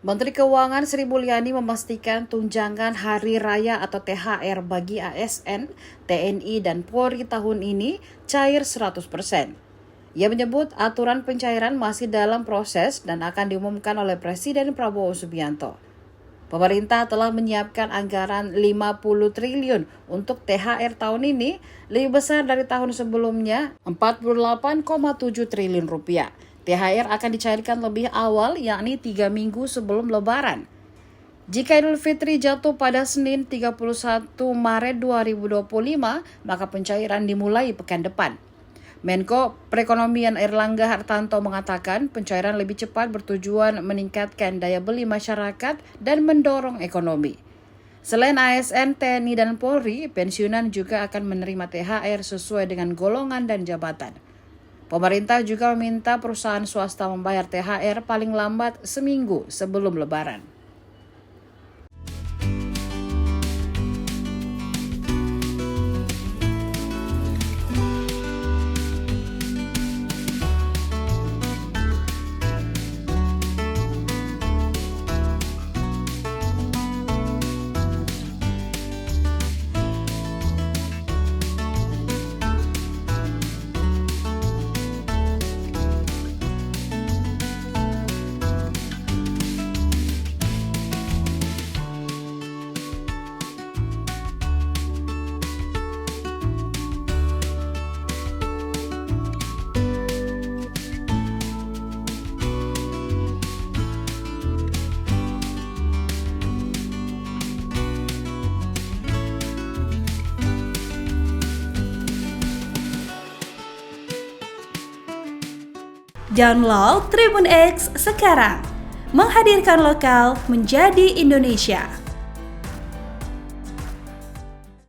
Menteri Keuangan Sri Mulyani memastikan tunjangan Hari Raya atau THR bagi ASN, TNI, dan Polri tahun ini cair 100%. Ia menyebut aturan pencairan masih dalam proses dan akan diumumkan oleh Presiden Prabowo Subianto. Pemerintah telah menyiapkan anggaran 50 triliun untuk THR tahun ini, lebih besar dari tahun sebelumnya, 48,7 triliun rupiah. THR akan dicairkan lebih awal, yakni 3 minggu sebelum Lebaran. Jika Idul Fitri jatuh pada Senin 31 Maret 2025, maka pencairan dimulai pekan depan. Menko Perekonomian Airlangga Hartarto mengatakan pencairan lebih cepat bertujuan meningkatkan daya beli masyarakat dan mendorong ekonomi. Selain ASN, TNI, dan Polri, pensiunan juga akan menerima THR sesuai dengan golongan dan jabatan. Pemerintah juga meminta perusahaan swasta membayar THR paling lambat seminggu sebelum Lebaran. Download Tribun X sekarang, menghadirkan lokal menjadi Indonesia.